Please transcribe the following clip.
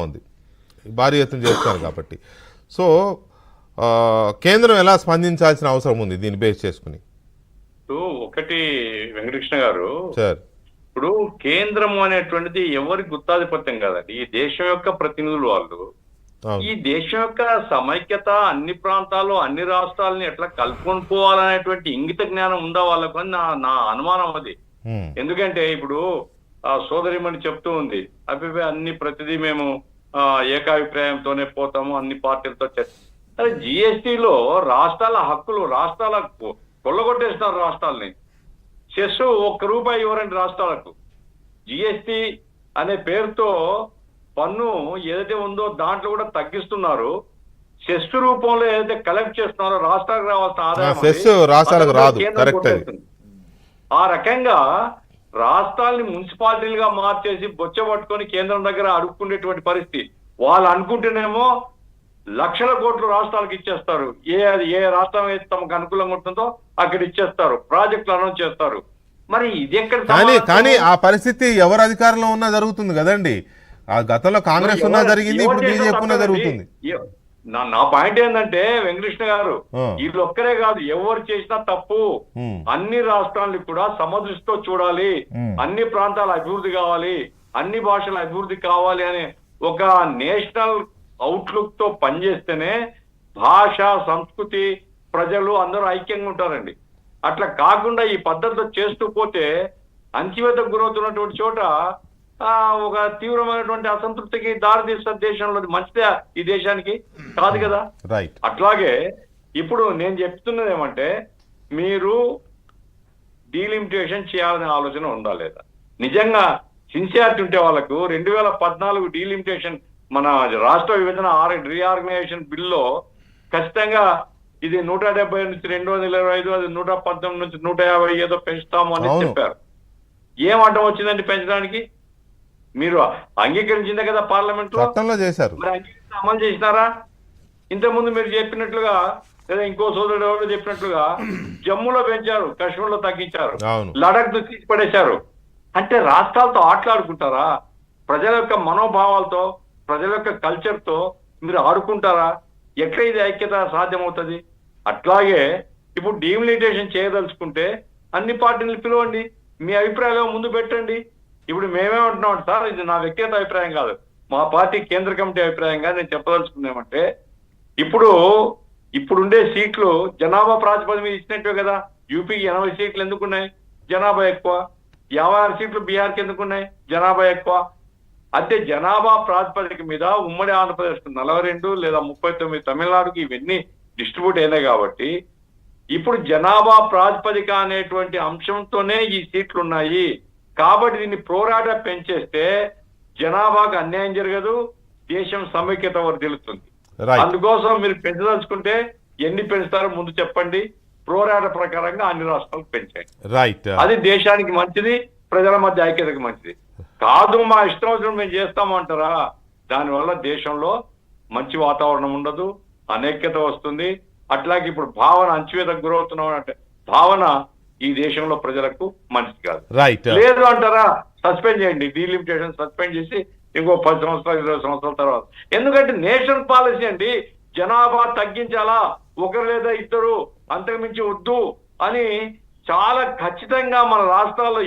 ఉంది, భారీ ఎత్తున చేస్తున్నారు కాబట్టి. సో కేంద్రం ఎలా స్పందించాల్సిన అవసరం ఉంది దీన్ని బేస్ చేసుకుని? ఒకటి వెంకటకృష్ణ గారు, సార్ ఇప్పుడు కేంద్రం అనేటువంటిది ఎవరి గుత్తాధిపత్యం కాదండి. ఈ దేశం యొక్క ప్రతినిధులు వాళ్ళు. ఈ దేశం యొక్క సమైక్యత, అన్ని ప్రాంతాల్లో అన్ని రాష్ట్రాలని ఎట్లా కలుపుకొని పోవాలనేటువంటి ఇంగిత జ్ఞానం ఉందా వాళ్ళకు అని నా అనుమానం అది. ఎందుకంటే ఇప్పుడు సోదరిమణి చెప్తూ ఉంది, అభిప్రాయం అన్ని ప్రతిదీ మేము ఏకాభిప్రాయంతోనే పోతాము, అన్ని పార్టీలతో అరే జిఎస్టీలో రాష్ట్రాల హక్కులు రాష్ట్రాలకు కొల్లగొట్టేస్తున్నారు. రాష్ట్రాలని సెస్ ₹1 ఇవ్వరండి రాష్ట్రాలకు. జిఎస్టీ అనే పేరుతో పన్ను ఏదైతే ఉందో దాంట్లో కూడా తగ్గిస్తున్నారు. సెస్ రూపంలో ఏదైతే కలెక్ట్ చేస్తున్నారో రాష్ట్రాలకు రావాల్సిన ఆదాయం ఆ రకంగా రాష్ట్రాలని మున్సిపాలిటీలుగా మార్చేసి బొచ్చబట్టుకొని కేంద్రం దగ్గర అడుక్కునేటువంటి పరిస్థితి. వాళ్ళు అనుకుంటేనేమో లక్షల కోట్లు రాష్ట్రాలకు ఇచ్చేస్తారు. ఏ రాష్ట్రం అయితే తమకు అనుకూలంగా ఉంటుందో అక్కడ ఇచ్చేస్తారు, ప్రాజెక్టులు అనౌన్స్ చేస్తారు. మరి ఇది ఎక్కడ? కానీ ఆ పరిస్థితి ఎవరు అధికారంలో ఉన్నా జరుగుతుంది కదండి. ఆ గతంలో కాంగ్రెస్ ఉన్నా జరిగింది, ఇప్పుడు బీజేపీ ఉన్నా జరుగుతుంది. నా పాయింట్ ఏంటంటే వెంకటకృష్ణ గారు, వీళ్ళు ఒక్కరే కాదు, ఎవరు చేసినా తప్పు. అన్ని రాష్ట్రాలను కూడా సమదృష్టితో చూడాలి, అన్ని ప్రాంతాల అభివృద్ధి కావాలి, అన్ని భాషల అభివృద్ధి కావాలి అనే ఒక నేషనల్ అవుట్లుక్ తో పనిచేస్తేనే భాష, సంస్కృతి, ప్రజలు అందరూ ఐక్యంగా ఉంటారండి. అట్లా కాకుండా ఈ పద్ధతిలో చేస్తూ పోతే అణచివేతకు గురవుతున్నటువంటి చోట ఒక తీవ్రమైనటువంటి అసంతృప్తికి దారితీస్తున్న దేశంలో మంచిదే ఈ దేశానికి కాదు కదా. అట్లాగే ఇప్పుడు నేను చెప్తున్నది ఏమంటే, మీరు డీలిమిటేషన్ చేయాలనే ఆలోచన ఉందా లేదా? నిజంగా సిన్సియారిటీ ఉంటే వాళ్ళకు 2014 డీలిమిటేషన్ మన రాష్ట్ర విభజన రీఆర్గనైజేషన్ బిల్లో ఖచ్చితంగా ఇది 170 నుంచి 225, అది 119 నుంచి 150 ఏదో పెంచుతాము అని చెప్పారు. ఏం అడ్డం వచ్చిందండి పెంచడానికి? మీరు అంగీకరించిందే కదా పార్లమెంట్ లో చేశారు, మరి అంగీకరించి అమలు చేసినారా? ఇంతకుముందు మీరు చెప్పినట్లుగా లేదా ఇంకో సోదరుడు ఎవరు చెప్పినట్లుగా జమ్మూలో పెంచారు, కాశ్మీర్లో తగ్గించారు, లడాక్ తీసి పడేశారు. అంటే రాష్ట్రాలతో ఆటలాడుకుంటారా? ప్రజల యొక్క మనోభావాలతో, ప్రజల యొక్క కల్చర్ తో మీరు ఆడుకుంటారా? ఎట్లా ఇది ఐక్యత సాధ్యమవుతుంది? అట్లాగే ఇప్పుడు డీలిమిటేషన్ చేయదలుచుకుంటే అన్ని పార్టీలు పిలవండి, మీ అభిప్రాయాలు ముందు పెట్టండి. ఇప్పుడు మేమేమంటున్నాం సార్, ఇది నా వ్యక్తిగత అభిప్రాయం కాదు, మా పార్టీ కేంద్ర కమిటీ అభిప్రాయంగా నేను చెప్పదలుచుకున్నామంటే, ఇప్పుడుండే సీట్లు జనాభా ప్రాతిపదిక మీద ఇచ్చినట్టే కదా. యూపీకి 80 సీట్లు ఎందుకున్నాయి? జనాభా ఎక్కువ. 56 సీట్లు బీహార్కి ఎందుకున్నాయి? జనాభా ఎక్కువ. అంటే జనాభా ప్రాతిపదిక మీద ఉమ్మడి ఆంధ్రప్రదేశ్ 42 లేదా 39, తమిళనాడుకి ఇవన్నీ డిస్ట్రిబ్యూట్ అయినాయి. కాబట్టి ఇప్పుడు జనాభా ప్రాతిపదిక అనేటువంటి అంశంతోనే ఈ సీట్లు ఉన్నాయి. కాబట్టి దీన్ని ప్రోరాటా పెంచేస్తే జనాభాకు అన్యాయం జరగదు, దేశం సమైక్యత వర్ధిల్లుతుంది. అందుకోసం మీరు పెంచదలుచుకుంటే ఎన్ని పెంచుతారో ముందు చెప్పండి, ప్రోరాటా ప్రకారంగా అన్ని రాష్ట్రాలకు పెంచండి. అది దేశానికి మంచిది, ప్రజల మధ్య ఐక్యతకు మంచిది. కాదు మా ఇష్టం వచ్చినప్పుడు మేము చేస్తామంటారా? దానివల్ల దేశంలో మంచి వాతావరణం ఉండదు, అనైక్యత వస్తుంది. అట్లాగే ఇప్పుడు భావన అణచివేతకు గురవుతున్నాం అంటే భావన ఈ దేశంలో ప్రజలకు మంచిది కాదు. లేదు అంటారా, సస్పెండ్ చేయండి, డీలిమిటేషన్ సస్పెండ్ చేసి ఇంకో 10 సంవత్సరాలు 20 సంవత్సరాల తర్వాత. ఎందుకంటే నేషనల్ పాలసీ అండి, జనాభా తగ్గించాలా, ఒకరు లేదా ఇద్దరు, అంతకుమించి వద్దు అని చాలా ఖచ్చితంగా మన రాష్ట్రాల్లో